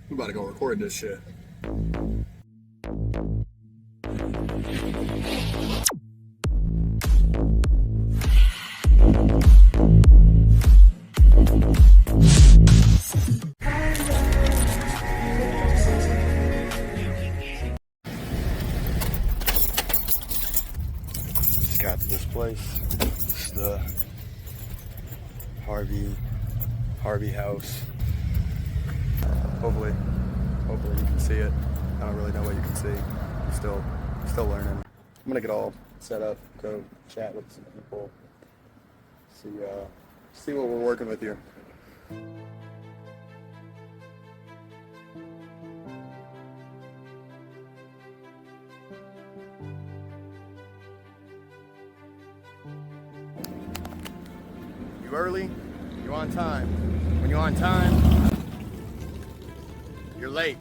We about to go record this shit. Just got to this place. It's the Harvey house. Hopefully you can see it. I don't really know what you can see. I'm still learning. I'm gonna get all set up, go chat with some people, see what we're working with here. You early? You on time? When you're on time, you're late.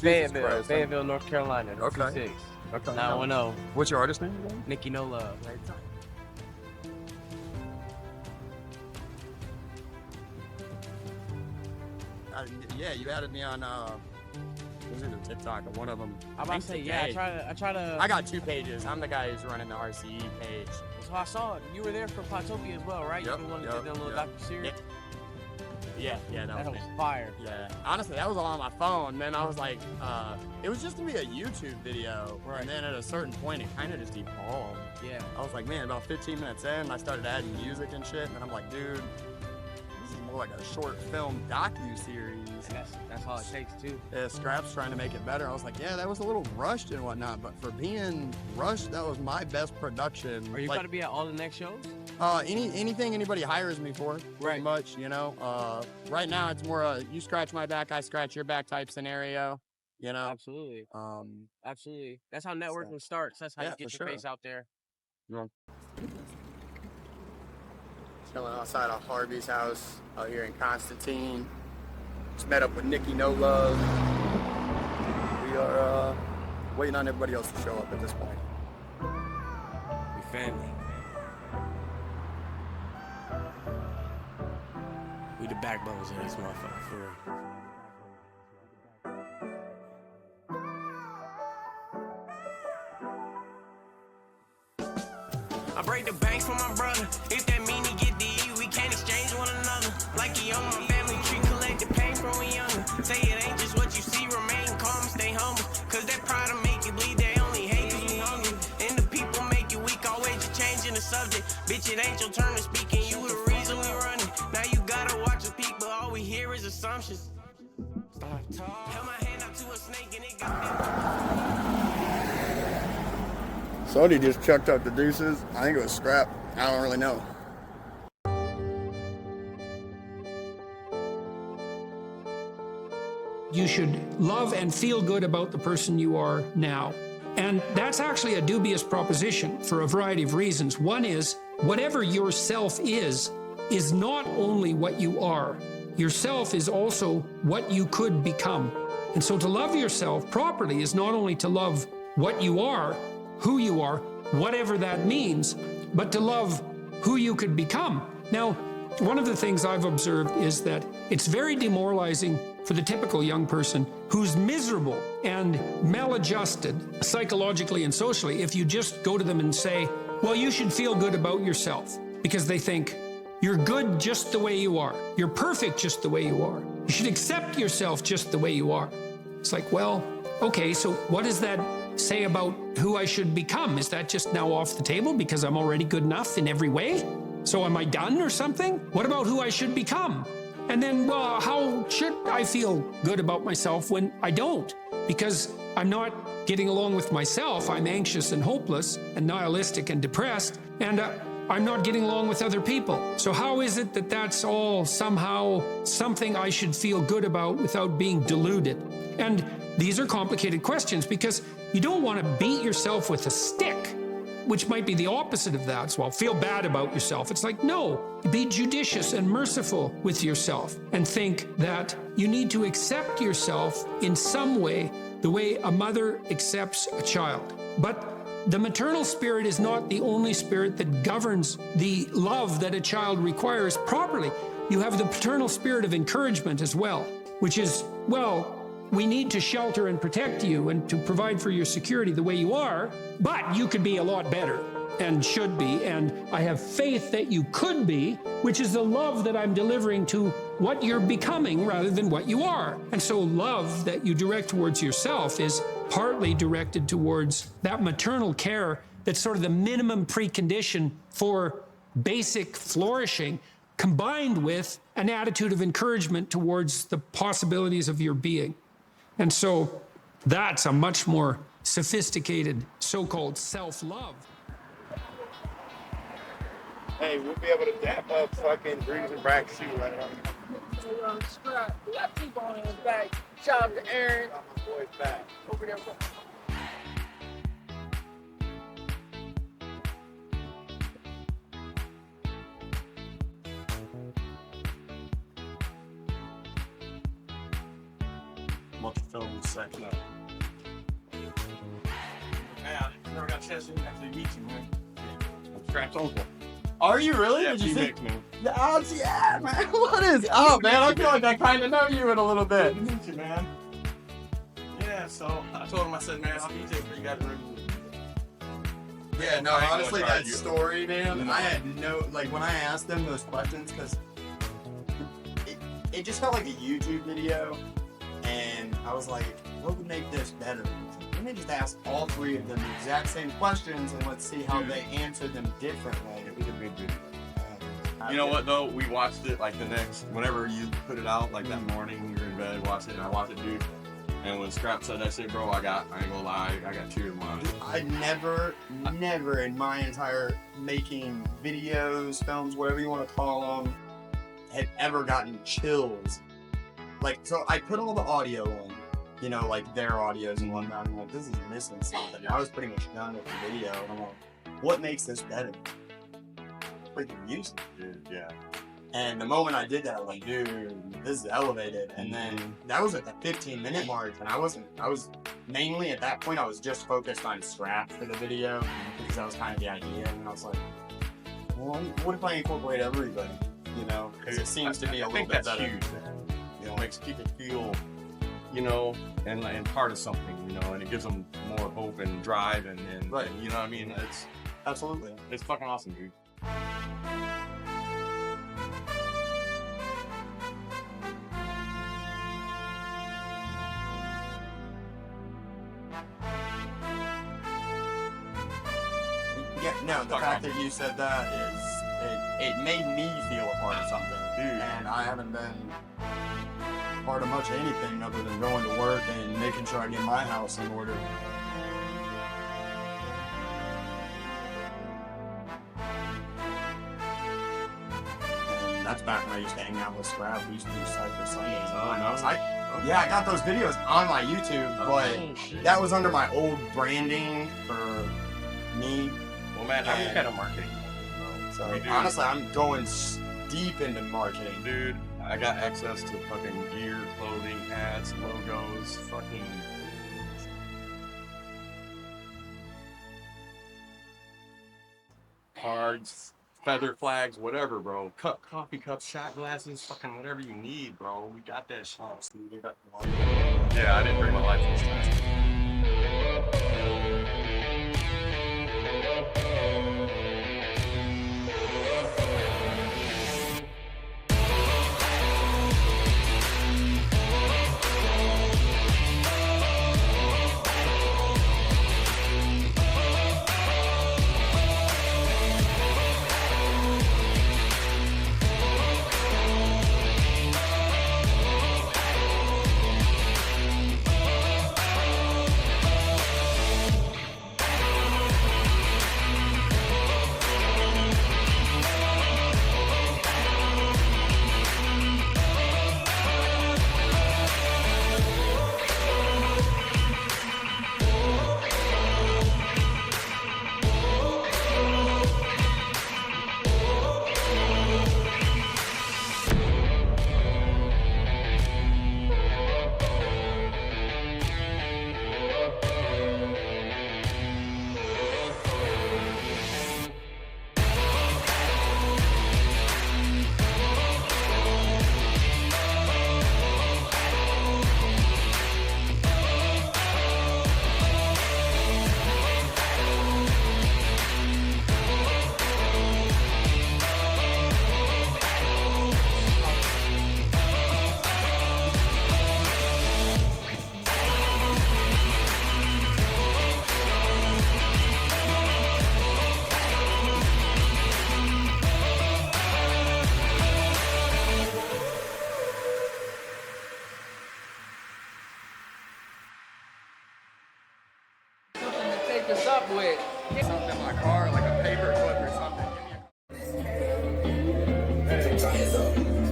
Fayetteville, North Carolina. Okay. 26. Okay. 910. What's your artist name again? Nikki No Love. Yeah, you added me on was it a TikTok or one of them? I'm about to say, yeah, I try to. I got two pages. I'm the guy who's running the RCE page. So I saw it. You were there for Potopia as well, right? Yep, You been wanting to do that little docu-series? Yeah, that That was was me. fire. Yeah, honestly, that was all on my phone. Then I was like, it was just gonna be a YouTube video, Right. and then at a certain point, it kind of just evolved. Yeah. I was like, man, about 15 minutes in, I started adding music and shit, and I'm like, dude, this is more like a short film docu-series. And that's all it takes too. Yeah, Scrap's trying to make it better. I was like, yeah, that was a little rushed and whatnot, but for being rushed, that was my best production. Are you like, going to be at all the next shows? anything anybody hires me for, pretty Right. much, you know. Right now, it's more a you scratch my back, I scratch your back type scenario, you know. Absolutely. Absolutely. That's how networking starts. That's how Yeah, you get for your sure. face out there. Chilling outside of Harvey's house out here in Constantine. Just met up with Nikki No Love. We are waiting on everybody else to show up at this point. We family. We the backbones of this motherfucker, for real. I break the banks for my brother. If that mean he get the E, we can't exchange one another. Like he on my family tree, collect the pain from when younger. Say it ain't just what you see, remain calm and stay humble. Cause that pride will make you bleed, they only hate cause we hungry. And the people make you weak, always you changing the subject. Bitch, it ain't your turn to speak, and you the reason we running. Now you gotta watch us peak, but all we hear is assumptions. Held my hand out to a snake and it got Somebody just chucked out the deuces. I think it was Scrap. I don't really know. You should love and feel good about the person you are now. And that's actually a dubious proposition for a variety of reasons. One is, whatever your self is not only what you are. Yourself is also what you could become. And so to love yourself properly is not only to love what you are, who you are, whatever that means, but to love who you could become. Now, one of the things I've observed is that it's very demoralizing for the typical young person who's miserable and maladjusted psychologically and socially if you just go to them and say, well, you should feel good about yourself, because they think you're good just the way you are. You're perfect just the way you are. You should accept yourself just the way you are. It's like, well, okay, so what does that say about who I should become? Is that just now off the table because I'm already good enough in every way? So am I done or something? What about who I should become? And then, well, how should I feel good about myself when I don't? Because I'm not getting along with myself. I'm anxious and hopeless and nihilistic and depressed. And I'm not getting along with other people. So how is it that that's all somehow something I should feel good about without being deluded? And these are complicated questions because you don't want to beat yourself with a stick, which might be the opposite of that. So, well, feel bad about yourself. It's like, no, be judicious and merciful with yourself and think that you need to accept yourself in some way, the way a mother accepts a child. But the maternal spirit is not the only spirit that governs the love that a child requires properly. You have the paternal spirit of encouragement as well, which is, well, we need to shelter and protect you and to provide for your security the way you are, but you could be a lot better and should be, and I have faith that you could be, which is the love that I'm delivering to what you're becoming rather than what you are. And so love that you direct towards yourself is partly directed towards that maternal care that's sort of the minimum precondition for basic flourishing, combined with an attitude of encouragement towards the possibilities of your being. And so that's a much more sophisticated so-called self-love. Hey, we'll be able to dap up fucking Breeze and Brack shoe right now. Scrap. We got people on his back. Shout out to Aaron. My boy's back. Over there. Multi-film section. Man, I never got a chance to actually meet you, man. I'm Scrap's uncle. Are you really? Yeah, Did you see? T-Mix, man. Yeah, man. What is up, man? I feel like I kind of know you in a little bit. Good to meet you, man. Yeah, so I told him, I said, man, I'll be taking for you guys to review. Yeah, no, I ain't gonna honestly, try that you. story, man, No. I had no, like, when I asked them those questions, because it just felt like a YouTube video, and I was like, what would make this better? Let me just ask all three of them the exact same questions, and let's see how they answer them differently. It was a good video. You know what though? We watched it like the next, whenever you put it out, like that morning when we were in bed, watched it, and I watched it, dude. And when Scrap said that shit, bro, I ain't gonna lie, I got tears in my eyes. I never in my entire making videos, films, whatever you want to call them, had ever gotten chills. Like, so I put all the audio on, you know, like their audios and whatnot. I'm like, this is missing something. I was pretty much done with the video. And I'm like, what makes this better? Like the music. Dude, yeah. And the moment I did that, I was like, dude, this is elevated. And then that was at the 15-minute mark, and I was mainly at that point, I was just focused on Scrap for the video, because that was kind of the idea. And I was like, well, what if I incorporate everybody? You know, because it seems to be a I little think bit that's better. huge, man. You know, makes people feel, you know, and part of something, you know, and it gives them more hope and drive and Right. you know what I mean? Absolutely. It's fucking awesome, dude. Yeah, no, the fact that you said that is, it made me feel a part of something. Dude. And I haven't been part of much of anything other than going to work and making sure I get my house in order. And that's back when I used to hang out with Scrap. We used to do Cypress Sundays. Oh, no. Yeah, I got those videos on my YouTube, but shit. that was under my old branding for me. Well, man, I'm kind of marketing. So We do. honestly, I'm going deep into marketing. Dude, I got access to fucking gear, clothing, ads, logos, fucking. Cards, feather flags, whatever, bro. Coffee cups, shot glasses, fucking whatever you need, bro. We got that shit. Yeah, I didn't bring my license test. Something in my car, like a paper clip or something.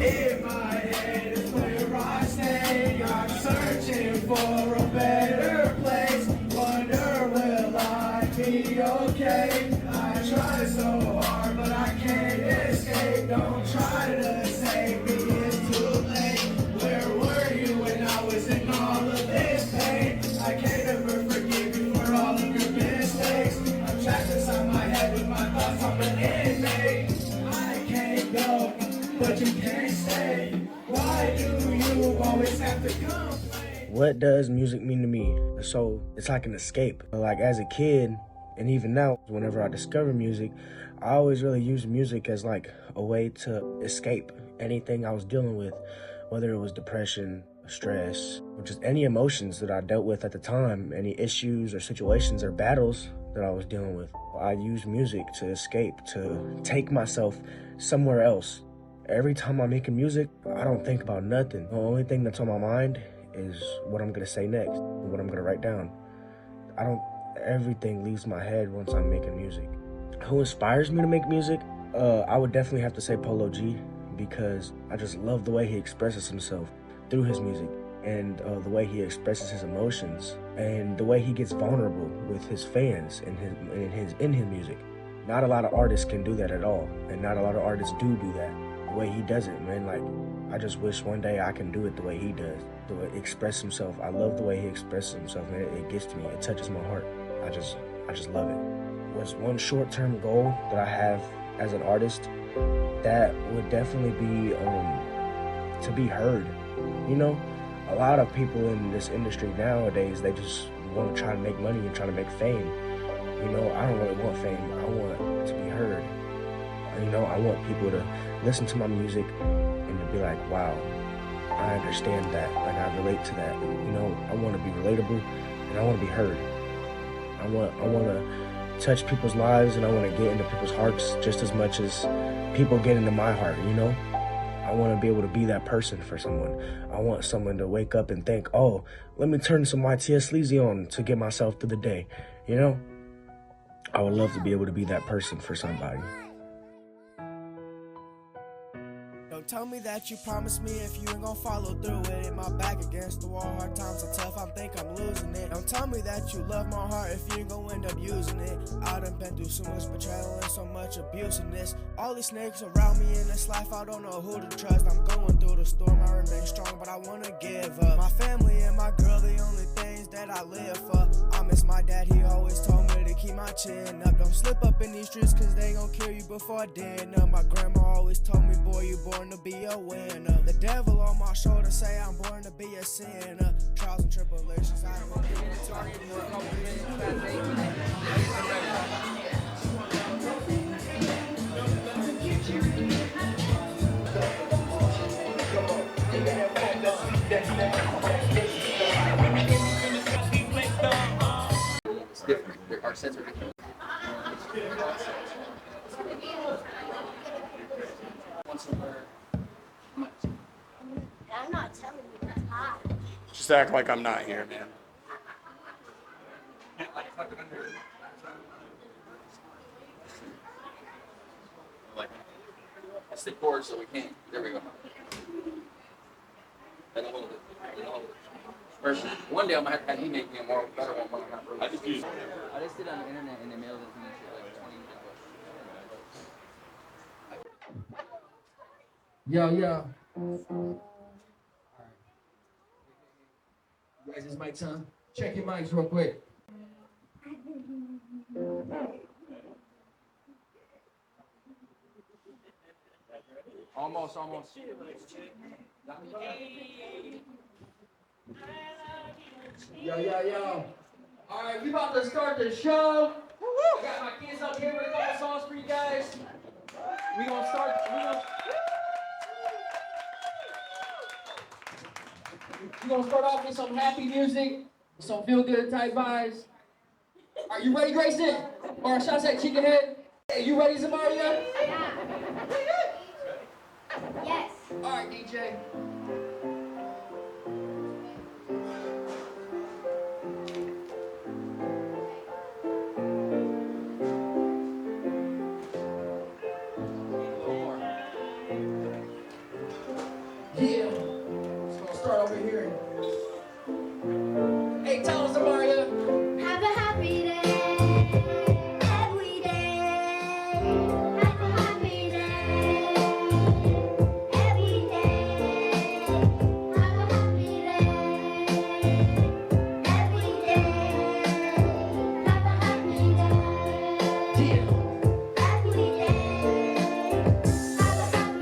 In my head is where I stay. I'm searching for a better place. Wonder will I be okay? I try so hard, but I can't escape. Don't try to save me, it's too late. Where were you when I was in all of this pain? I can't ever forgive you for all of your mistakes. I'm trapped inside my head with my thoughts on the inmate. I can't go, but you can't stay. Why do you always have to complain? What does music mean to me? So it's like an escape. Like as a kid, and even now, whenever I discover music, I always really use music as like a way to escape anything I was dealing with, whether it was depression, stress, or just any emotions that I dealt with at the time, any issues or situations or battles that I was dealing with. I use music to escape, to take myself somewhere else. Every time I'm making music, I don't think about nothing. The only thing that's on my mind is what I'm gonna say next, what I'm gonna write down. Everything leaves my head once I'm making music. Who inspires me to make music? I would definitely have to say Polo G, because I just love the way he expresses himself through his music, and the way he expresses his emotions, and the way he gets vulnerable with his fans in his music. Not a lot of artists can do that at all, and not a lot of artists do that. The way he does it, man, like, I just wish one day I can do it the way he does, the way he express himself. I love the way he expresses himself, man. It gets to me, it touches my heart. I just love it. What's one short-term goal that I have as an artist? That would definitely be to be heard. You know, a lot of people in this industry nowadays, they just want to try to make money and try to make fame. You know, I don't really want fame. I want to be heard. You know, I want people to listen to my music and to be like, wow, I understand that, like I relate to that. You know, I want to be relatable and I want to be heard. I want to touch people's lives, and I want to get into people's hearts just as much as people get into my heart, you know? I want to be able to be that person for someone. I want someone to wake up and think, oh, let me turn some YTS Sleazy on to get myself through the day, you know? I would love to be able to be that person for somebody. Don't tell me that you promised me if you ain't gon' follow through with it. My back against the wall, hard times are tough, I think I'm losing it. Don't tell me that you love my heart if you ain't gon' end up using it. I done been through so much betrayal and so much abuse in this. All these snakes around me in this life, I don't know who to trust. I'm going through the storm, I remain strong, but I wanna give up. My family and my girl, the only things that I live for. I miss my dad, he always told me to keep my chin up. Don't slip up in these streets, cause they gon' kill you before dinner. My grandma always told me, boy, you born to be a winner. The devil on my shoulder say I'm born to be a sinner. Trials and tribulations, I won't get into It's different. Our sets are different. I'm not telling you it's hot. Just act like I'm not here, man. Like, it's the chord, so we can't. There we go. And a little bit. First, one day I'm gonna have you make me a more better one when I'm not really. I just use. I just did it on the internet and they mailed it to me for like 20 Yo. You guys, this mic on. Check your mics real quick. Almost. Yo. All right, we about to start the show. I got my kids up here with a couple songs for you guys. We gonna start. We're gonna start off with some happy music, some feel-good type vibes. Are you ready, Grayson? Or should I say Chickenhead? Hey, you ready, Zamaria? Yes. All right, DJ.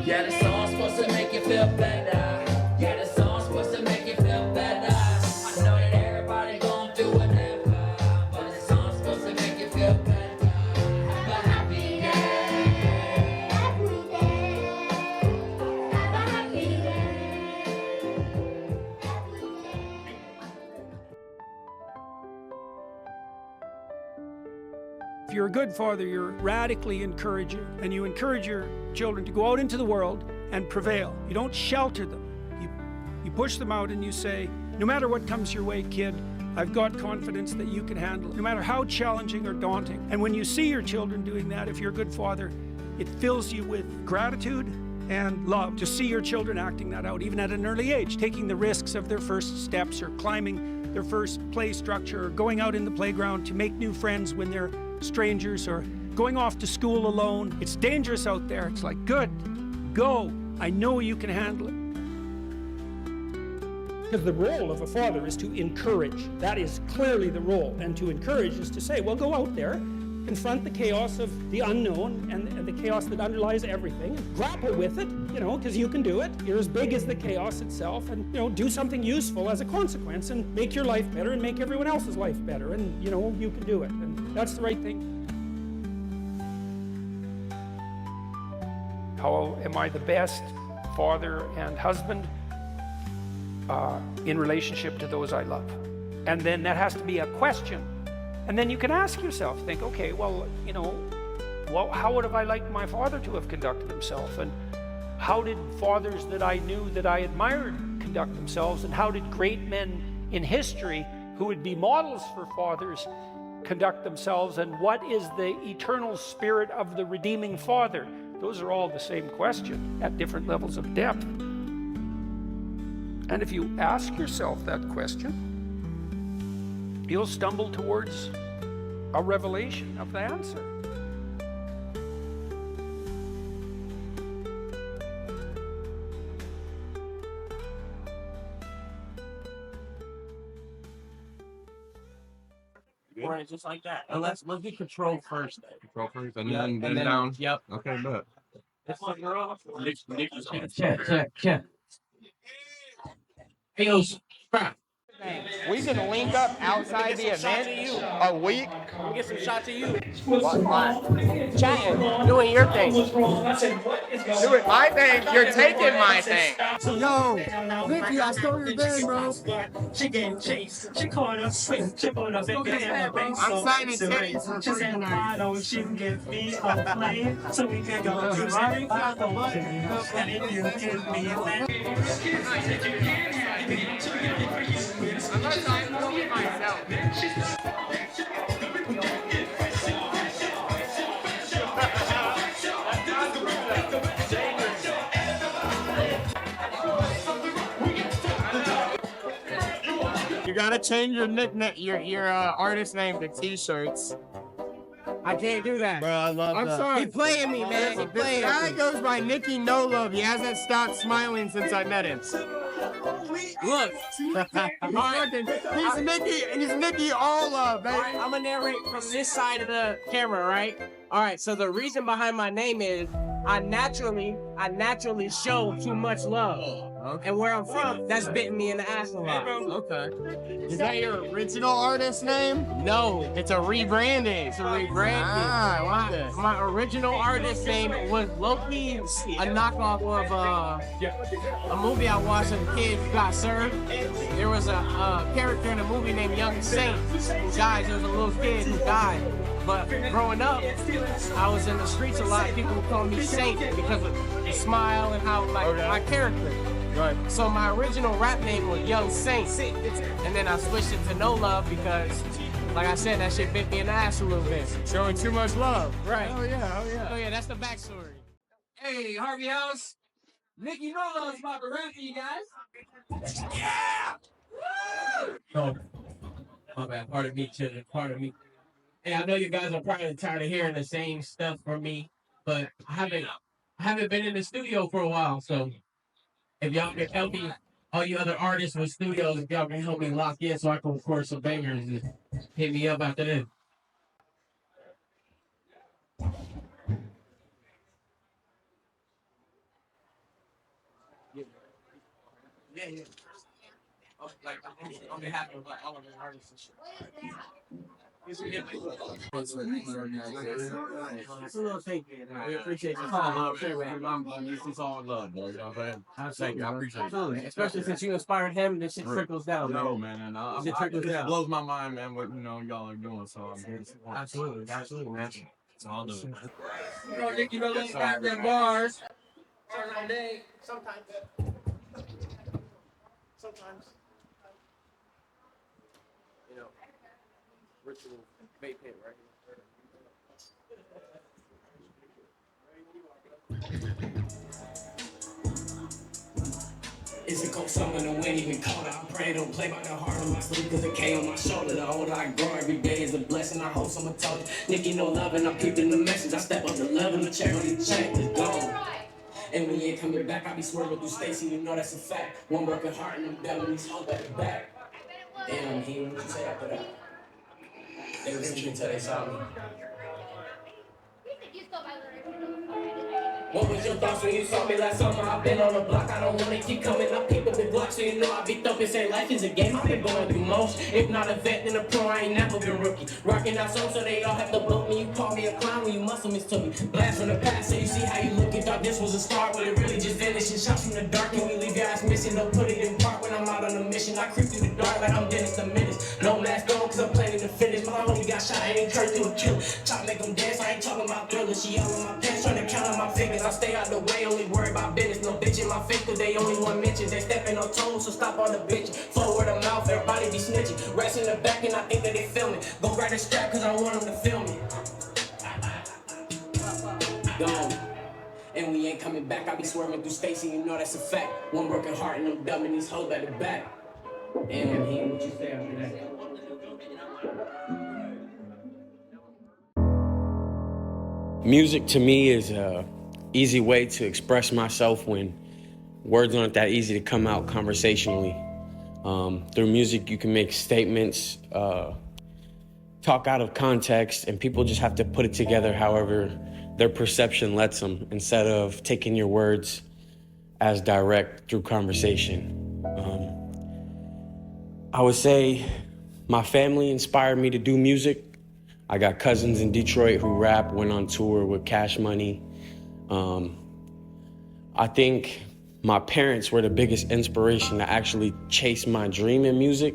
Yeah, the song's supposed to make you feel better. Yeah, the song's supposed to make you feel better. I know that everybody gon' do whatever, but the song's supposed to make you feel better. Have a happy day. Happy day. Have a happy day. If you're a good father, you're radically encouraging, and you encourage your children to go out into the world and prevail. You don't shelter them. You push them out and you say, no matter what comes your way, kid, I've got confidence that you can handle it, no matter how challenging or daunting. And when you see your children doing that, if you're a good father, it fills you with gratitude and love to see your children acting that out, even at an early age, taking the risks of their first steps or climbing their first play structure or going out in the playground to make new friends when they're strangers or going off to school alone. It's dangerous out there. It's like, good, go. I know you can handle it. Because the role of a father is to encourage. That is clearly the role. And to encourage is to say, well, go out there, confront the chaos of the unknown and the chaos that underlies everything. Grapple with it, because you can do it. You're as big as the chaos itself, and, do something useful as a consequence and make your life better and make everyone else's life better. And, you can do it. And that's the right thing. How am I the best father and husband in relationship to those I love? And then that has to be a question. And then you can ask yourself, think, okay, well, how would have I liked my father to have conducted himself? And how did fathers that I knew that I admired conduct themselves? And how did great men in history who would be models for fathers conduct themselves? And what is the eternal spirit of the redeeming father? Those are all the same question at different levels of depth. And if you ask yourself that question, you'll stumble towards a revelation of the answer. Right, just like that. And let's get control first. Control first, and then down. Yep. Okay, but. Check. Hey, yo, crap. We can link up outside the event a week. We'll get some shots of you. Chatting, doing your thing. Doing my thing, you're taking my thing. Yo, Vicky, I stole your bag, bro. I'm signing titties for free tonight. Unless I movie myself. You gotta change your nickname, your artist name to T-shirts. I can't do that. Bro, I love I'm that. sorry. He playing me, man. He This playing guy me. goes by Nicky No Love. He hasn't stopped smiling since I met him. Look. He's Nicky All Love, baby. I'm gonna narrate from this side of the camera, right? All right. So the reason behind my name is I naturally show too much love. Okay. And where I'm from, that's bitten me in the ass a lot. Okay. Is that your original artist name? No, It's a rebranding. it's a rebranding. Ah, I like this. My original artist name was Loki, a knockoff of a movie I watched as a kid, Got Served. There was a character in the movie named Young Saint who died. There was a little kid who died. But growing up, I was in the streets a lot. People would call me Saint because of the smile and how, my character. Right. So my original rap name was Young Saint. And then I switched it to No Love because, like I said, that shit bit me in the ass a little bit. Showing too much love. Right. Oh yeah, oh yeah. So yeah, that's the backstory. Hey, Harvey House. Nicky No Love's about to rap for you guys. Yeah! Woo! No. My bad. Pardon me, children. Pardon me. Hey, I know you guys are probably tired of hearing the same stuff from me, but I haven't been in the studio for a while, so if y'all can help me, all you other artists with studios, if y'all can help me lock in so I can record some bangers and hit me up after this. yeah. Like on behalf of like all of the artists and shit. It's a little thank you. We appreciate you. It's all love, bro. You know what I'm saying? Thank you. I appreciate it. Absolutely. Especially since you inspired him, this shit trickles down, man. No, man. And It trickles it down. blows my mind, man, what y'all are doing. So I'm here. Absolutely, man. It's all the You know, Nick, you know, they got them bars. Sometimes. You know, ritual vape hit right It's a cold summer, the wind even colder. I pray don't play by the heart on my sleeve, cause the K on my shoulder. The older I grow, every day is a blessing. I hope someone told you. Nicky, no love, and I'm keeping the message. I step up to love and the check on the check is gone. And when you ain't coming back, I be swerving through Stacy, you know that's a fact. One broken heart and I'm devil these hoes at the back. Damn, I'm hearing what you say after that. They was listening till they saw me. What was your thoughts when you saw me last summer? I've been on the block, I don't wanna keep coming. I peep up the block, so you know I be thumping. Say life is a game, I've been going through most. If not a vet, then a pro, I ain't never been rookie. Rocking out songs, so they all have to book me. You call me a clown when you muscle mistook me. Blast from the past, so you see how you look. You thought this was a start, but it really just vanished. And shots from the dark, and we leave your ass missing. Don't put it in park when I'm out on a mission. I creep through the dark like I'm Dennis the Menace. No mask on, cause I'm planning to finish. My homie got shot, I ain't turned to a killer. Try to make them dance, I ain't talking about thrillers. She all in my pants, trying to count on my fingers. I stay out the way, only worry about business. No bitch in my face, cause they only want mentions. They stepping on toes, so stop on the bitch. Forward of mouth, everybody be snitching. Rest in the back, and I think that they filming. Go grab the strap, cause I want them to film me. Gone. And we ain't coming back, I be swerving through Stacy, you know that's a fact. One broken heart, and I'm dumbing these hoes at the back. And I'm hearing what you say after that. Music to me is a easy way to express myself when words aren't that easy to come out conversationally. Through music, you can make statements, talk out of context, and people just have to put it together however their perception lets them, instead of taking your words as direct through conversation. I would say my family inspired me to do music. I got cousins in Detroit who rap, went on tour with Cash Money. I think my parents were the biggest inspiration to actually chase my dream in music.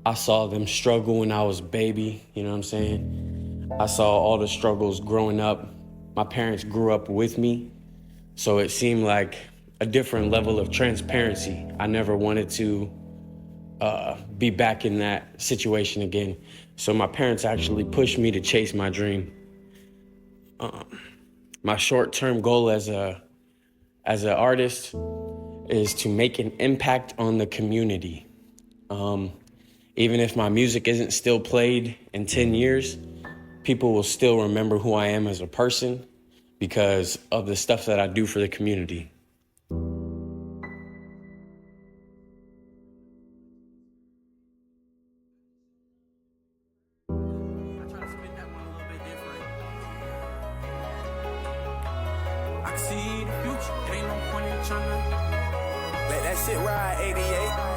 I saw them struggle when I was a baby, you know what I'm saying? I saw all the struggles growing up. My parents grew up with me, so it seemed like a different level of transparency. I never wanted to be back in that situation again. So my parents actually pushed me to chase my dream. My short-term goal as an artist is to make an impact on the community. Even if my music isn't still played in 10 years, people will still remember who I am as a person because of the stuff that I do for the community. Let that shit ride, 88.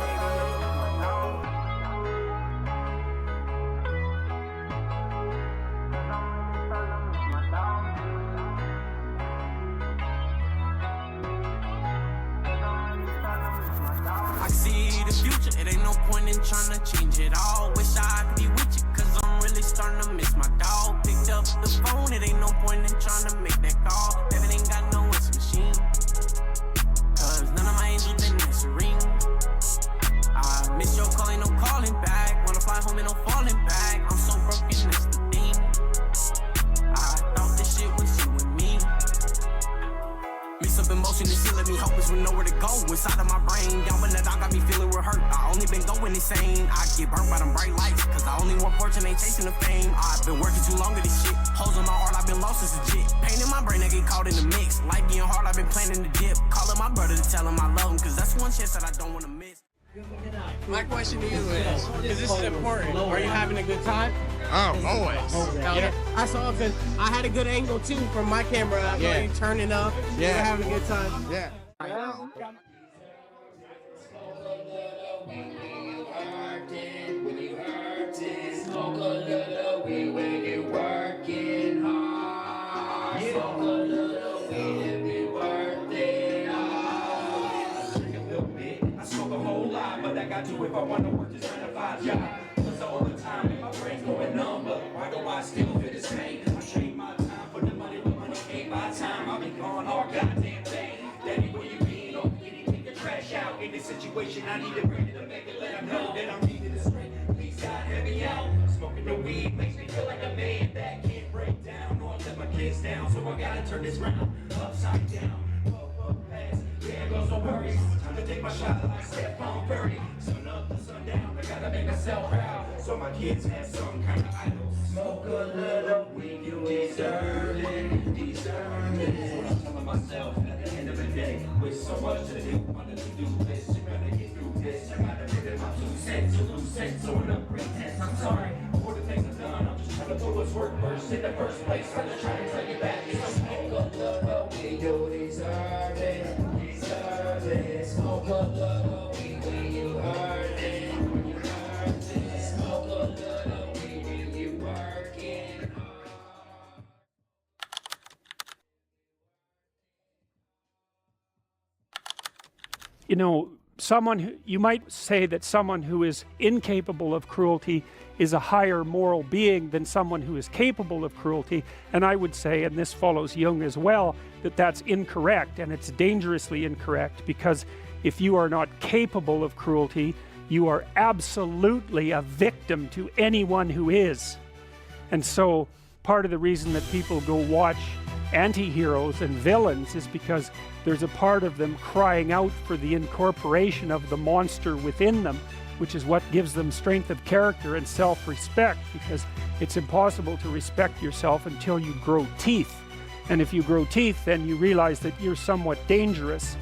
I see the future, it ain't no point in trying to change it all. Wish I could be with you, cause I'm really starting to miss my dog. Picked up the phone, it ain't no point in trying to make that call. David ain't got no answer machine, cause none of my angels been answering. I miss your call, ain't no calling back. Wanna fly home, ain't no falling back. I'm so broken, that's the thing. I thought this shit was you and me. Mix up emotion, this shit let me hopeless with nowhere to go. Inside of my brain, down when the dog got me feeling with hurt. I only been going insane. I get burnt by them bright lights, cause I only want fortune, ain't chasing the fame. I've been working too long with this shit. Holes in my heart, I've been lost since legit. Pain in my brain, I get caught in the mix. Life getting hard, I've been planning the dip. Calling my brother to tell him I love him, cause that's one chance that I don't wanna miss. My question to you is, because this is important, are you having a good time? Oh, always. Okay. I saw, because I had a good angle too from my camera. I saw you turning up. You were having a good time. Yeah. do if I wanna work this 9-to-5 job? Cause all the time and my brain's going numb, but why do I still feel this pain? I trade my time for the money, but money can't buy time. I've been gone all goddamn day. Daddy, where you been? Oh, can you take the trash out? In this situation, I need a break to make it let them know that I'm needed this straight. Please God, help me out. Smoking the weed makes me feel like a man that can't break down or let my kids down. So I gotta turn this round upside down. There goes no worries. Time to take my shot like Stephon Curry. Sun up to sundown, I gotta make myself proud. So my kids have some kind of idol. Smoke a little weed, you deserve it. Deserve it. That's what I'm telling myself at the end of the day. With so much to do, wanted to do this. You gotta get through this. I gotta give it my 2 cents. To lose sense or no pretense. I'm sorry for the things I've done. I'm just trying to put what's work first in the first place. I'm just trying to tell you back. So smoke a little weed, you deserve it. Smoke a little weed when you heard it. Smoke a little weed when you working hard. You know, you might say that someone who is incapable of cruelty is a higher moral being than someone who is capable of cruelty, and I would say, and this follows Jung as well, that that's incorrect, and it's dangerously incorrect, because if you are not capable of cruelty, you are absolutely a victim to anyone who is. And so part of the reason that people go watch anti-heroes and villains is because there's a part of them crying out for the incorporation of the monster within them, which is what gives them strength of character and self-respect, because it's impossible to respect yourself until you grow teeth. And if you grow teeth, then you realize that you're somewhat dangerous,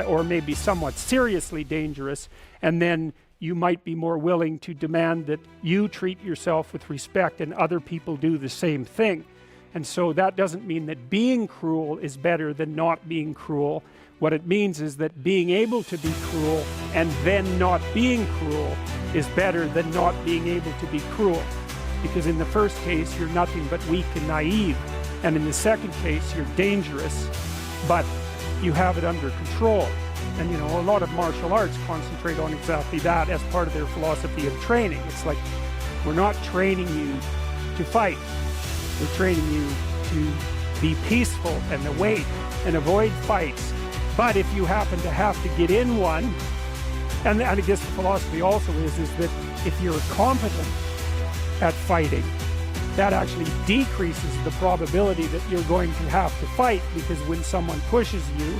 or maybe somewhat seriously dangerous, and then you might be more willing to demand that you treat yourself with respect and other people do the same thing. And so that doesn't mean that being cruel is better than not being cruel. What it means is that being able to be cruel and then not being cruel is better than not being able to be cruel. Because in the first case, you're nothing but weak and naive. And in the second case, you're dangerous, but you have it under control. And you know, a lot of martial arts concentrate on exactly that as part of their philosophy of training. It's like, we're not training you to fight. We're training you to be peaceful and await and avoid fights. But if you happen to have to get in one, and I guess the philosophy also is that if you're competent at fighting, that actually decreases the probability that you're going to have to fight, because when someone pushes you,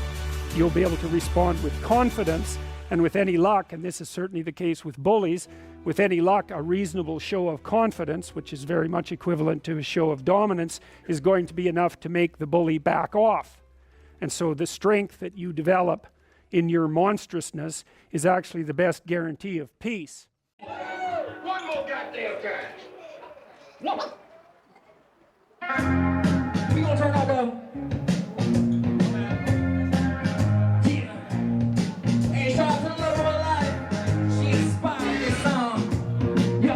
you'll be able to respond with confidence, and with any luck, and this is certainly the case with bullies, with any luck, a reasonable show of confidence, which is very much equivalent to a show of dominance, is going to be enough to make the bully back off. And so the strength that you develop in your monstrousness is actually the best guarantee of peace. One more goddamn time. We gonna turn out though. Yeah. Hey, try to love her life. She inspired this song. Yo,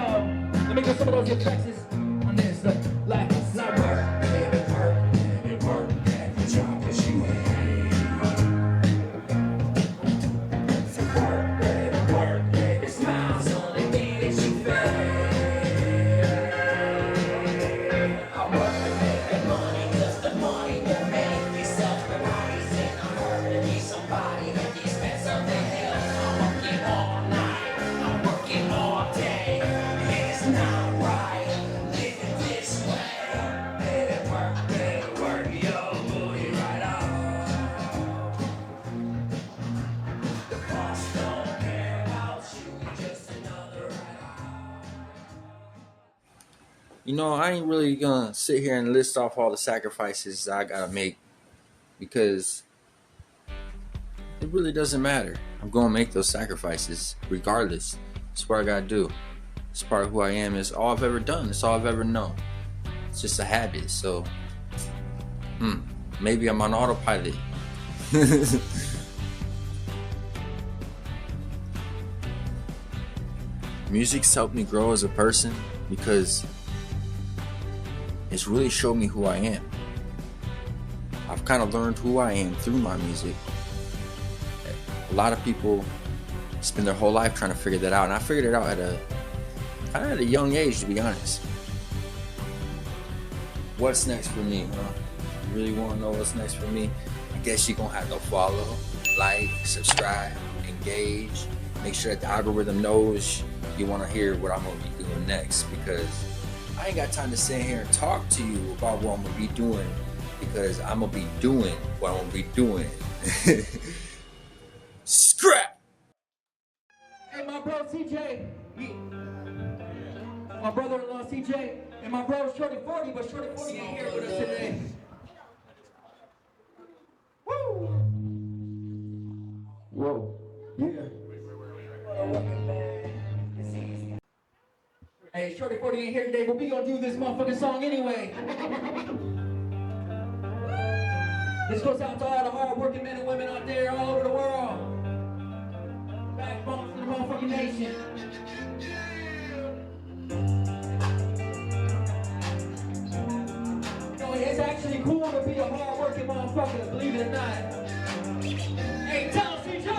let me get some of those effects on this. Like, it's not work, baby, work, baby, work. At the job that you hate. So work, baby, smile's the only thing that you feel. You know, I ain't really gonna sit here and list off all the sacrifices I gotta make, because it really doesn't matter. I'm gonna make those sacrifices regardless. It's what I gotta do. It's part of who I am. It's all I've ever done. It's all I've ever known. It's just a habit. So, maybe I'm on autopilot. Music's helped me grow as a person because it's really showed me who I am. I've kind of learned who I am through my music. A lot of people spend their whole life trying to figure that out. And I figured it out at a young age, to be honest. What's next for me, huh? You really want to know what's next for me? I guess you're going to have to follow, like, subscribe, engage. Make sure that the algorithm knows you want to hear what I'm going to be doing next, because I ain't got time to sit here and talk to you about what I'm going to be doing, because I'm going to be doing what I'm going to be doing. Scrap! Hey, my bro CJ. My brother-in-law CJ. And my bro Shorty 40, but Shorty 40 ain't here with us today. Woo! Whoa. Yeah. Hey, Shorty 40 ain't here today, but we gonna do this motherfucking song anyway. This goes out to all the hard-working men and women out there all over the world. Backbone to the motherfucking nation. It's actually cool to be a hard-working motherfucker, believe it or not. Hey, tell CJ!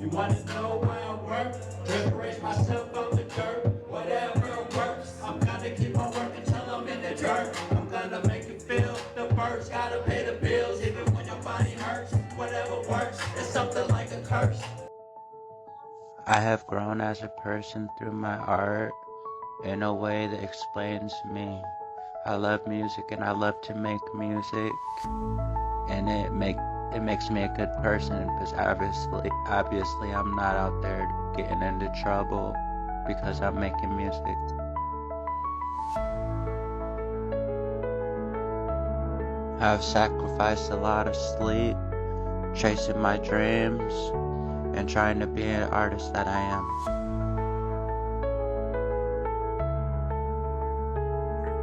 You wanna know where I work? Liberate myself from the dirt. Whatever works, I'm gonna keep on working till I'm in the dirt. I'm gonna make you feel the burst. Gotta pay the bills even when your body hurts. Whatever works, it's something like a curse. I have grown as a person through my art in a way that explains me. I love music and I love to make music, and it makes me a good person, because obviously I'm not out there getting into trouble because I'm making music. I've sacrificed a lot of sleep, chasing my dreams, and trying to be an artist that I am.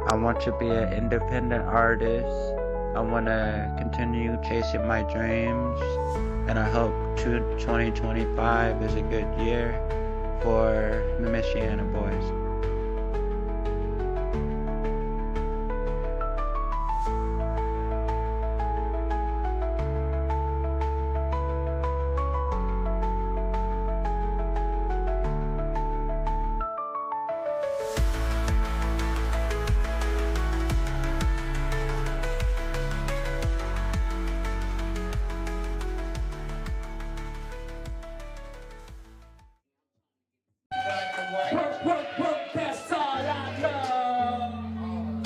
I want to be an independent artist. I want to continue chasing my dreams, and I hope 2025 is a good year for the Michiana Boys. Work, that's all I love.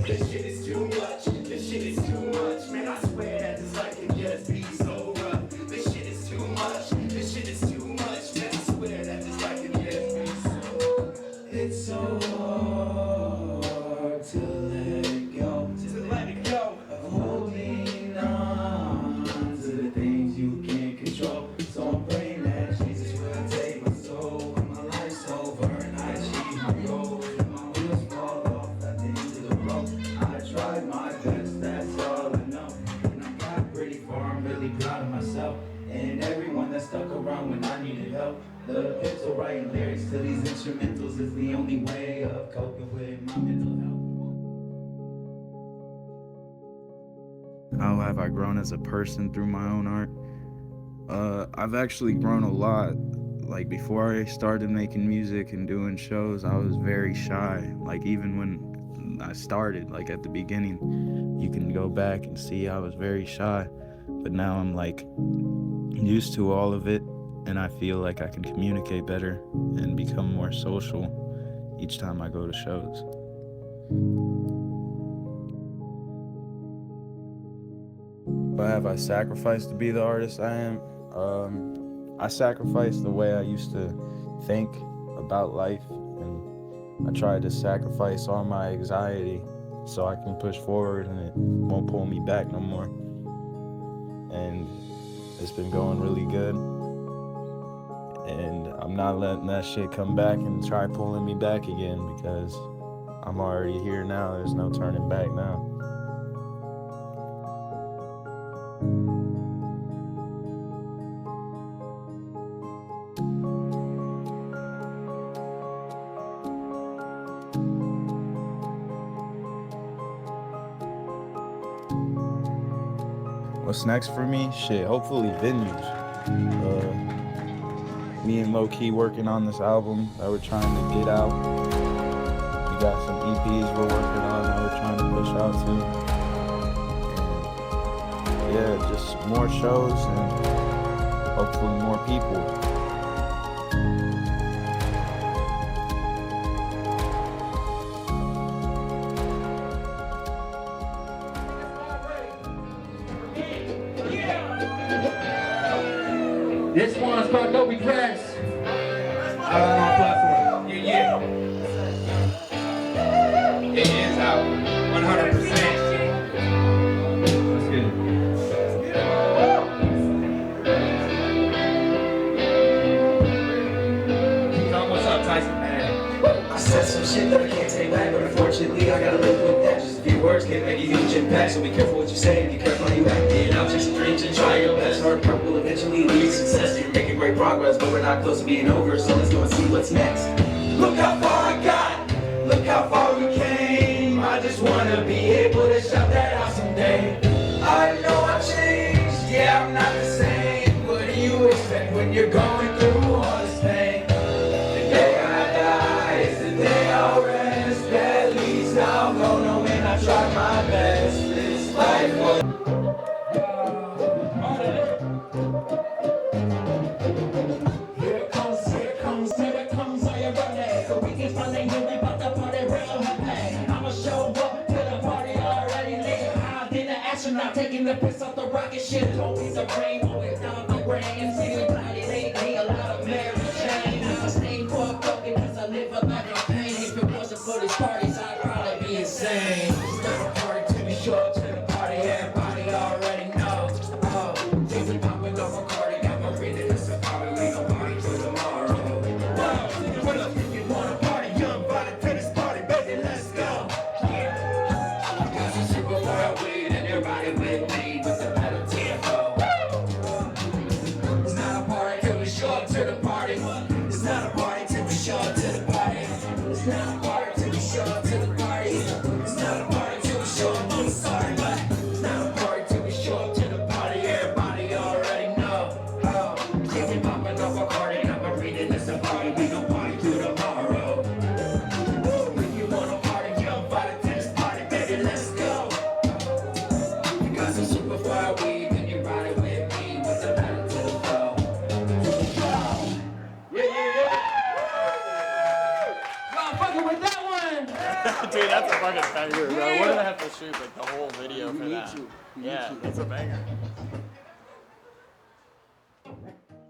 This shit is too much, this shit is too much. Man, I swear that this life can just be so rough. This shit is too much, this shit is too much. Man, I swear that this life can just be so rough. It's so hard to let it go, of holding on to the things you can't control. So I'm praying that Jesus will take my soul when my life's over and I achieve my goals. And my wheels fall off at the end of the road. I tried my best, that's all I know. And I got pretty far, I'm really proud of myself. And everyone that stuck around when I needed help. The pencil writing lyrics to these instrumentals is the only way of coping with my mental health. How have I grown as a person through my own art? I've actually grown a lot. Like, before I started making music and doing shows, I was very shy. Like, even when I started, like at the beginning, you can go back and see I was very shy. But now I'm like used to all of it, and I feel like I can communicate better and become more social each time I go to shows. But have I sacrificed to be the artist I am? I sacrificed the way I used to think about life, and I tried to sacrifice all my anxiety so I can push forward and it won't pull me back no more. And it's been going really good. And I'm not letting that shit come back and try pulling me back again, because I'm already here now. There's no turning back now. What's next for me? Shit, hopefully venues. Me and Low Key working on this album that we're trying to get out. We got some EPs we're working on that we're trying to push out too. And yeah, just more shows and hopefully more people. This one's called Adobe Press. Out on our platform. Yeah. It is out. 100%. Let's get it. Tell him what's up, Tyson, man. I said some shit that I can't take back, but unfortunately I gotta live with that. Just a few words can make a huge impact, so be careful what you say and be careful how you act. Out, chase your dreams and try your best. Hard work will eventually lead to success. You're making great progress, but we're not close to being over, so let's go and see what's next. Look how far I got, look how far we came. I just wanna be able to shout that out someday. I know I changed, yeah, I'm not the same. What do you expect when you're going through all this pain? The day I die is the day I'll rest. At least I'll go knowing I tried my best. This life will not taking the piss off the rocket ship. Always the rain, always down the rain. City body lately, a lot of Mary Jane. I stay fucked up because I live a life of pain. If it wasn't for these parties, I'd probably be insane. It's not a party to be short to the party, everybody already know. Oh, things are popping up, recording, got my reading, it's a party, we gon' party till tomorrow. Whoa, if you wanna party, young body to this party, baby, let's go. Yeah, I got some super wild weed and everybody with me with the metal tempo. It's not a party till we show up to the party. It's not a party till we show up to the party. It's not a party till we show up to the party. It's not a party till we show up. I'm sorry, but it's not a party till we show up to the party. Everybody already know. Oh, keep me popping off a card and I'm a reading. It's a party. We gon' party till tomorrow. If you wanna party, young body to this party, baby, let's go. You got some super fire weed, then you ride it with me with the pedal to the floor. Y'all fucking with that one. Dude, that's a fucking banger, bro. We're gonna have to shoot like the whole video for that. Yeah, that's a banger.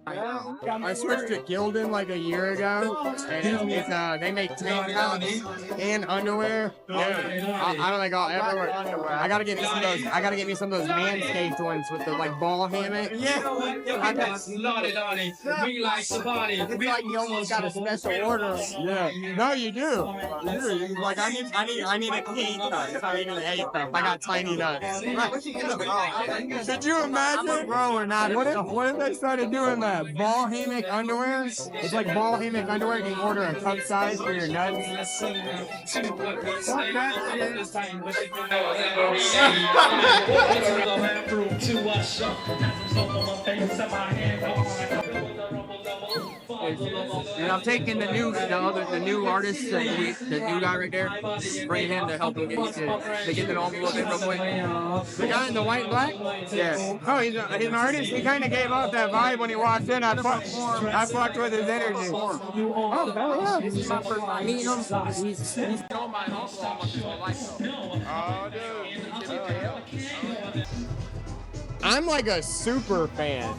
I switched to Gildan like a year ago, and it's, they make tank tops and underwear. Dude, I don't think I'll ever wear. I gotta get me some of those. I gotta get me some of those Manscaped ones with the like ball hammock. Yeah, I got Loaded on it. We like the body. It's like you almost got a special order. Yeah. No, you do. Like I need a king nut. I need an eight cup. I got tiny nuts. Could you imagine, bro, or not? What if they started doing that? Ball hammock underwear? It's like ball hammock underwear. You can order a cup size for your nuts. And I'm taking the new artist, the new guy right there, bring him to help him get the envelope in real quick. The guy in the white and black? Yeah. Oh, he's an artist. He kind of gave off that vibe when he walked in. I fucked with his energy. Oh, hell yeah. He's meeting him. He's on my uncle almost to a life. Oh, dude. I'm like a super fan.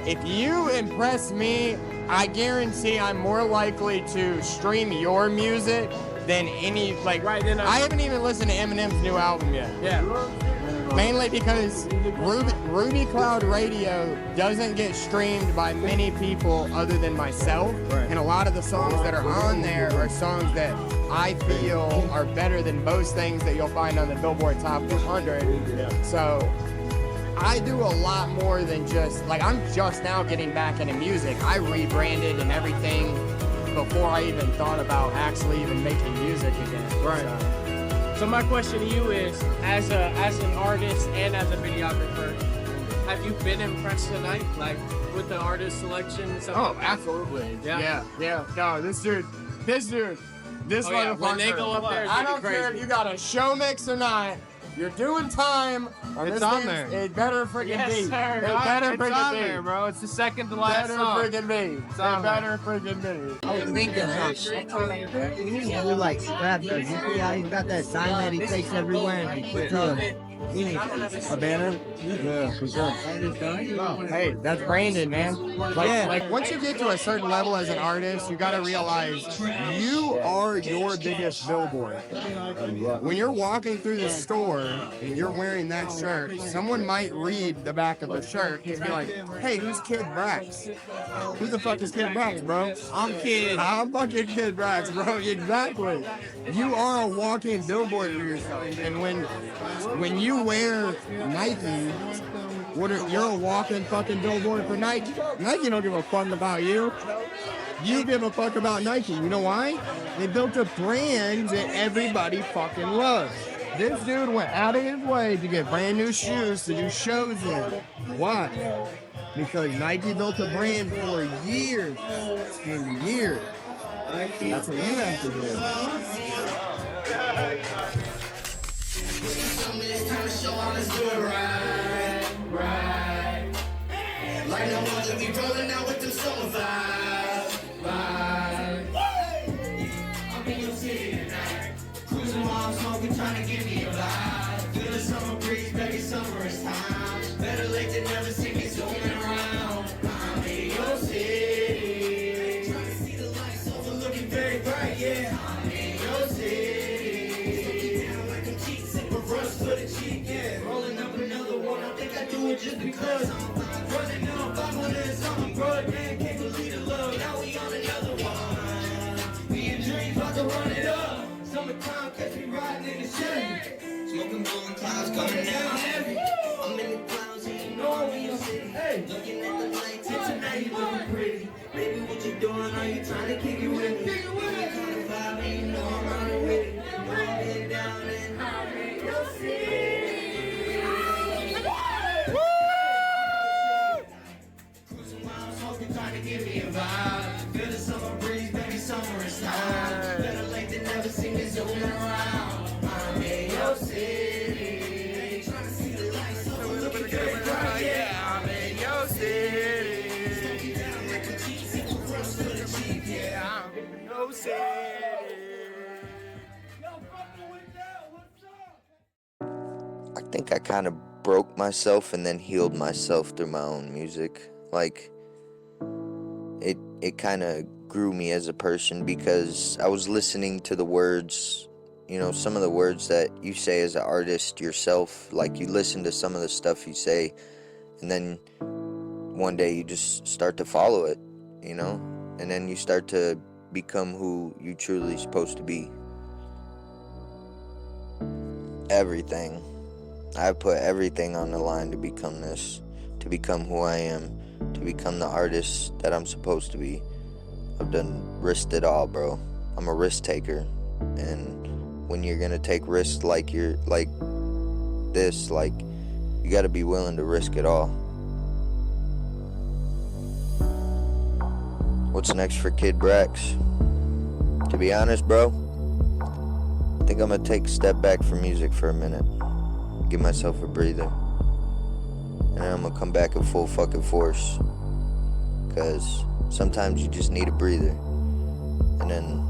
If you impress me, I guarantee I'm more likely to stream your music than any, like, I haven't even listened to Eminem's new album yet. Yeah. Mainly because Ruby Cloud Radio doesn't get streamed by many people other than myself. Right. And a lot of the songs that are on there are songs that I feel are better than most things that you'll find on the Billboard Top 100. Yeah. So I do a lot more than just, like, I'm just now getting back into music. I rebranded and everything before I even thought about actually even making music again. Right. So my question to you is, as an artist and as a videographer, have you been impressed tonight, like with the artist selection and stuff? Oh, absolutely. Yeah. No, this dude, this motherfucker. When they go up there, it's I gonna don't be care crazy. if you got a show mix or not. You're doing time. It's this on thing. there. It better freaking Yes, be. sir. It better It's freaking on be. there, bro. It's the second to last Better song. freaking be. It on better freaking be. I was thinking something. We're like scrap. You see how he's got that sign that he takes everywhere and he puts a banner? Yeah, for sure. Hey, that's Brandon, man. Like once you get to a certain level as an artist, you gotta realize you are your biggest billboard. When you're walking through the store and you're wearing that shirt, someone might read the back of the shirt and be like, hey, who's Kid Brax? Who the fuck is Kid Brax, bro? I'm fucking Kid Brax, bro. Exactly. You are a walking billboard for yourself. And when you wear Nike, you're a walking fucking billboard for Nike. Nike don't give a fuck about you. You give a fuck about Nike. You know why? They built a brand that everybody fucking loves. This dude went out of his way to get brand new shoes to do shows in. Why? Because Nike built a brand for years and years. That's what you have to do. It's time to show all let's do it right. Like no other, we rolling out with them summer vibes. I'm in your city tonight, cruising while I'm smoking, trying to give me a vibe. Feel the summer breeze, baby, summer is time. Better late than never, see me zooming around. I'm in your city, trying to see the lights overlooking very bright, yeah. I'm in your city, like a cheat, sip of rush for the cheek, yeah. Rolling up another one, I think I do it just because I'm running up, I'm on this, I'm broad, man, can't believe the love, now we on another one. Me and dreams about to run it up, summertime, catch me riding in the Chevy. Smoking blowing clouds coming down heavy. I'm in the clouds and you know I'm in your city. Looking at the lights and tonight you looking pretty. Baby, what you doing? Are you trying to kick it with me? I'm kind of vibe and you know I'm riding with it. You know I'm getting down and I'm in your city. Cruising while I'm smoking, trying to give me a vibe. Feel the summer breeze, baby, summer is time. Better late than never, see me zooming around. I'm in your city. Trying to see the lights overlooking very bright, yeah. I'm in your city. Down like a cheat, super rush for the cheap, yeah. I'm in your city. I think I kind of broke myself and then healed myself through my own music. Like, it kind of grew me as a person because I was listening to the words, you know, some of the words that you say as an artist yourself. Like, you listen to some of the stuff you say, and then one day you just start to follow it, you know? And then you start to become who you truly supposed to be. Everything. I put everything on the line to become this, to become who I am, to become the artist that I'm supposed to be. I've risked it all, bro. I'm a risk taker, and when you're gonna take risks like you gotta be willing to risk it all. What's next for Kid Brax? To be honest, bro, I think I'm gonna take a step back from music for a minute. Give myself a breather. And then I'm gonna come back in full fucking force. Cause sometimes you just need a breather. And then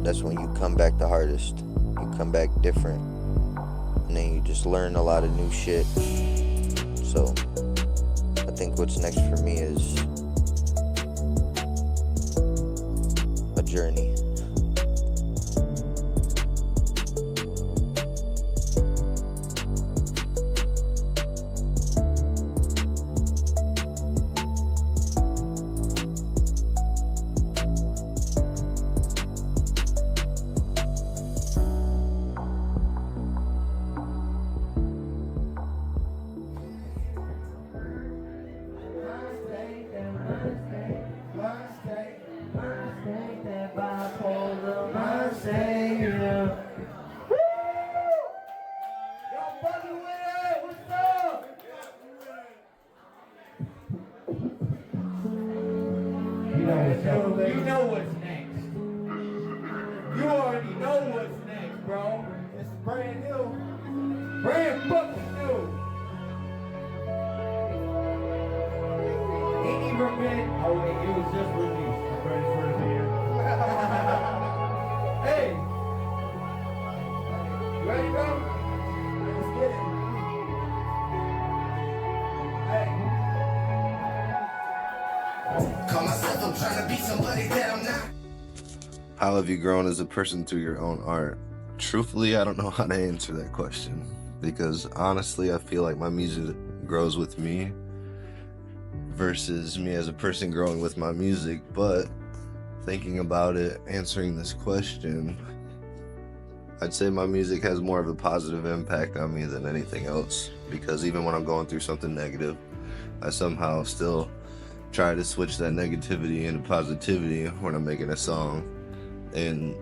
that's when you come back the hardest. You come back different. And then you just learn a lot of new shit. So I think what's next for me is a journey. already know what's next, bro. It's brand new. Brand fucking new. Ain't even been. Oh wait, it was just released. I'm ready for it here. Hey. You ready, bro? Let's get it. Hey. Call myself, I'm trying to be somebody that I'm not. How have you grown as a person through your own art? Truthfully, I don't know how to answer that question because honestly, I feel like my music grows with me versus me as a person growing with my music. But thinking about it, answering this question, I'd say my music has more of a positive impact on me than anything else because even when I'm going through something negative, I somehow still try to switch that negativity into positivity when I'm making a song. And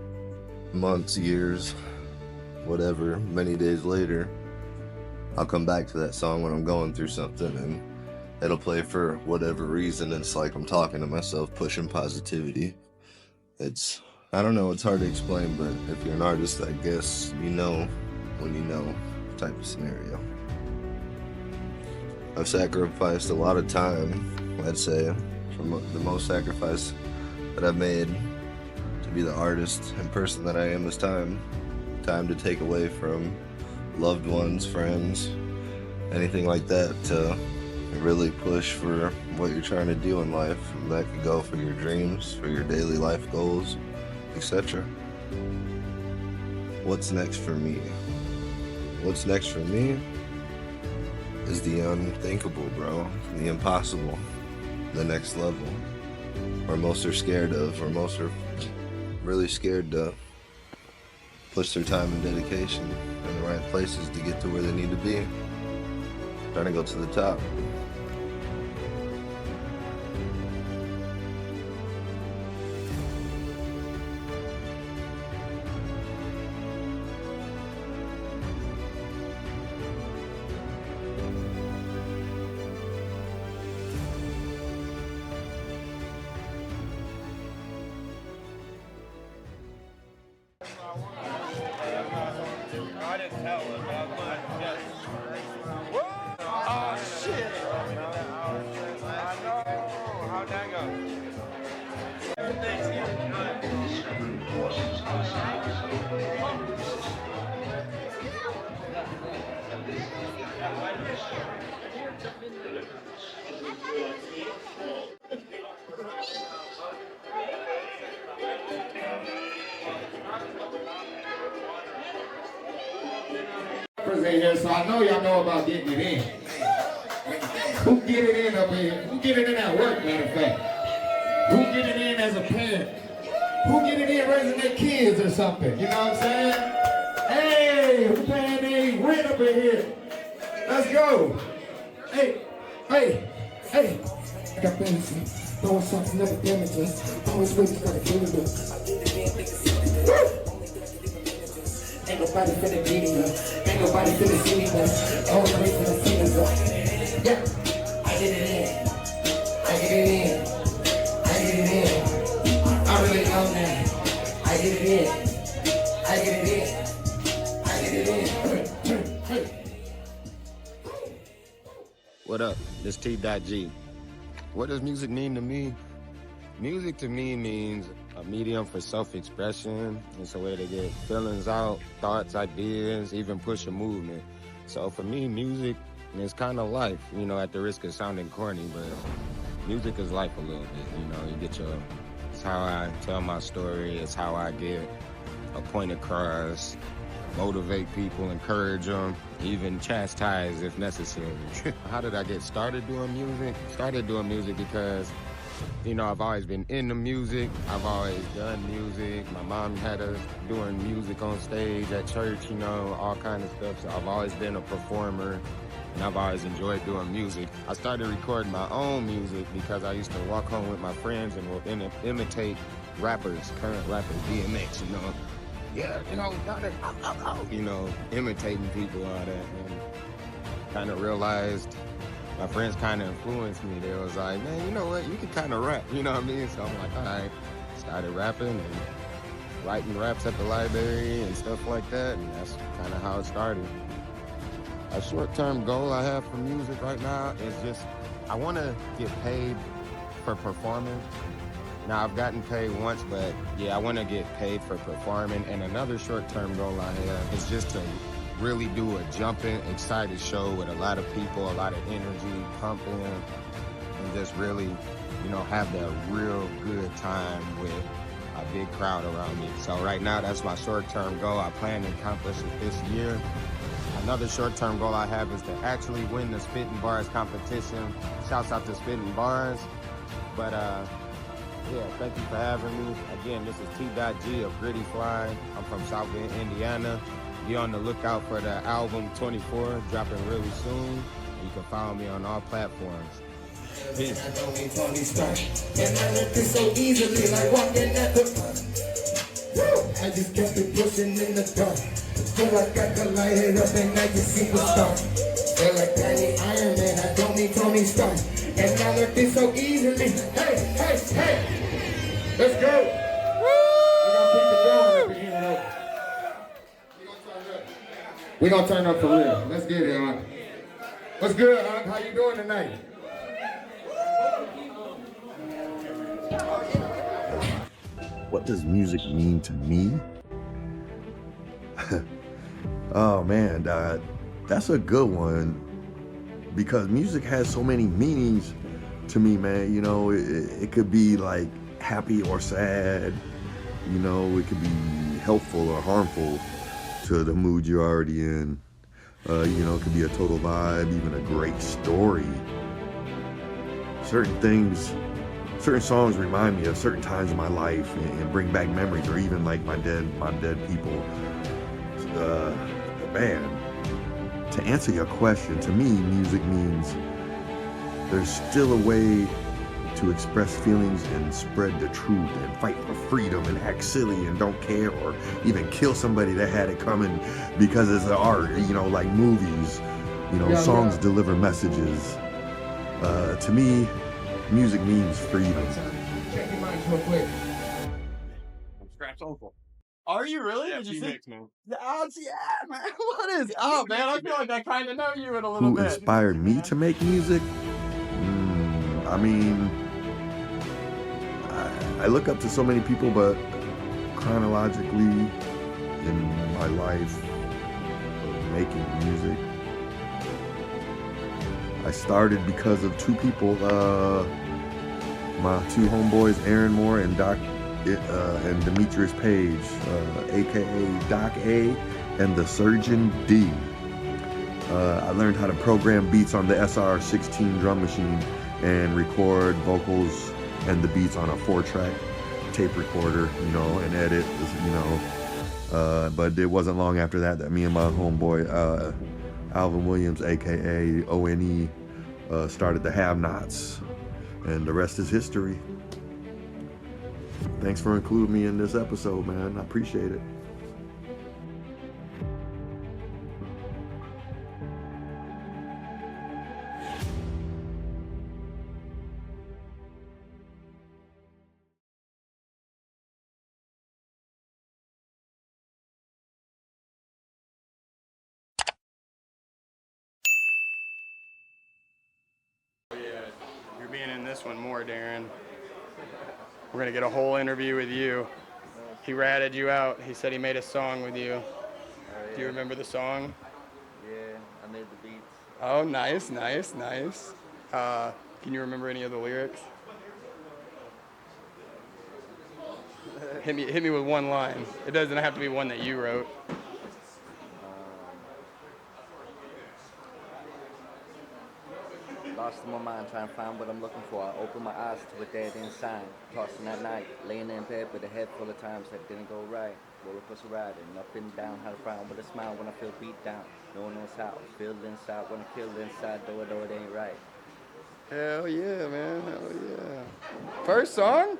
months, years, whatever, many days later, I'll come back to that song when I'm going through something and it'll play for whatever reason. It's like I'm talking to myself, pushing positivity. I don't know, it's hard to explain, but if you're an artist, I guess you know when you know type of scenario. I've sacrificed a lot of time, I'd say, the most sacrifice that I've made to be the artist and person that I am is time. Time to take away from loved ones, friends, anything like that to really push for what you're trying to do in life. And that could go for your dreams, for your daily life goals, etc. What's next for me? What's next for me is the unthinkable, bro. The impossible. The next level. Where most are scared of, or most are really scared to push their time and dedication in the right places to get to where they need to be. Trying to go to the top. I didn't tell him, but I'm like, yes. Oh, shit. I know. How'd that go? Everything's getting good. In here, so I know y'all know about getting it in. Who get it in up here? Who get it in at work, matter of fact? Who get it in as a parent? Who get it in raising their kids or something? You know what I'm saying? Hey, who paying their rent up in here? Let's go. Hey, hey, hey. I got fantasy. Throwing something never damaging. Always waiting for the kingdom. Ain't nobody finna beat me up. Ain't nobody finna see me up. Always wait for the feelings up. Yeah, I get it in. I get it in. I get it in. I really own that. I get it in. I get it in. I get it in. What up? This T.G. What does music mean to me? Music to me means a medium for self-expression. It's a way to get feelings out, thoughts, ideas, even push a movement. So for me, music is kind of life, you know, at the risk of sounding corny, but music is life a little bit, you know. It's how I tell my story, it's how I get a point across, motivate people, encourage them, even chastise if necessary. How did I get started doing music? Started doing music because, you know, I've always been into music. I've always done music. My mom had us doing music on stage at church, you know, all kind of stuff. So I've always been a performer, and I've always enjoyed doing music. I started recording my own music because I used to walk home with my friends and would imitate rappers, current rappers, DMX, you know. Yeah, you know, you know, imitating people, all that, and kind of realized my friends kind of influenced me. They was like, man, you know what, you can kind of rap, you know what I mean? So I'm like, all right, started rapping, and writing raps at the library and stuff like that, and that's kind of how it started. A short-term goal I have for music right now is just, I want to get paid for performing. Now, I've gotten paid once, but yeah, I want to get paid for performing. And another short-term goal I have is just to really do a jumping, excited show with a lot of people, a lot of energy, pumping, and just really, you know, have that real good time with a big crowd around me. So right now, that's my short-term goal. I plan to accomplish it this year. Another short-term goal I have is to actually win the Spittin' Bars competition. Shouts out to Spittin' Bars. But yeah, thank you for having me. Again, this is T.G of Gritty Fly. I'm from South Bend, Indiana. Be on the lookout for the album 24, dropping really soon. You can follow me on all platforms. Peace. And I let this so easily, like walking at the park. I just kept it pushing in the dark. Feel like I could light it up and I just see the star. Feel like Danny Iron Man, I don't need Tony Stark. And I learned this so easily. Hey, hey, hey! Let's go! We're gonna keep it going at the end. We're gonna turn up for real. Let's get it, Hunk. What's good, Hunk? How you doing tonight? What does music mean to me? Oh man, that's a good one, because music has so many meanings to me, man. You know, it could be like happy or sad. You know, it could be helpful or harmful to the mood you're already in. You know, it could be a total vibe, even a great story. Certain songs remind me of certain times in my life and bring back memories, or even like my dead people. Man, to answer your question, to me, music means there's still a way to express feelings and spread the truth and fight for freedom and act silly and don't care, or even kill somebody that had it coming because it's art, you know, like movies. You know, songs deliver messages. To me, music means freedom. Check your minds real quick. I'm Scrap's uncle. Are you really? Yeah, Did you P-Mix, man. Oh, yeah, man. What is it? Oh, man, I feel like I kind of know you in a little Who bit. inspired me to make music? I mean, I look up to so many people, but chronologically in my life of making music, I started because of two people, my two homeboys, Aaron Moore and and Demetrius Page, aka Doc A and the Surgeon D. I learned how to program beats on the SR16 drum machine and record vocals and the beats on a 4-track tape recorder, you know, and edit, you know. But it wasn't long after that me and my homeboy Alvin Williams, aka ONE, started the Have Nots, and the rest is history. Thanks for including me in this episode, man. I appreciate it. You're being in this one more, Darren. We're gonna get a whole interview with you. He ratted you out. He said he made a song with you. Do you remember the song? Yeah, I made the beats. Oh, nice, nice, nice. Can you remember any of the lyrics? Hit me with one line. It doesn't have to be one that you wrote. Lost in my mind, trying to find what I'm looking for. I opened my eyes to a dead end sign. Tossing that night, laying in bed with a head full of times that didn't go right. Roller coaster riding, up and down, how to frown with a smile when I feel beat down. No one knows how. Feel inside, wanna kill inside, though it ain't right. Hell yeah, man. Hell yeah. First song?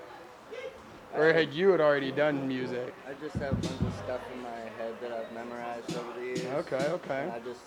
Or had you already done music? I just have a bunch of stuff in my head that I've memorized over the years. Okay, okay. I just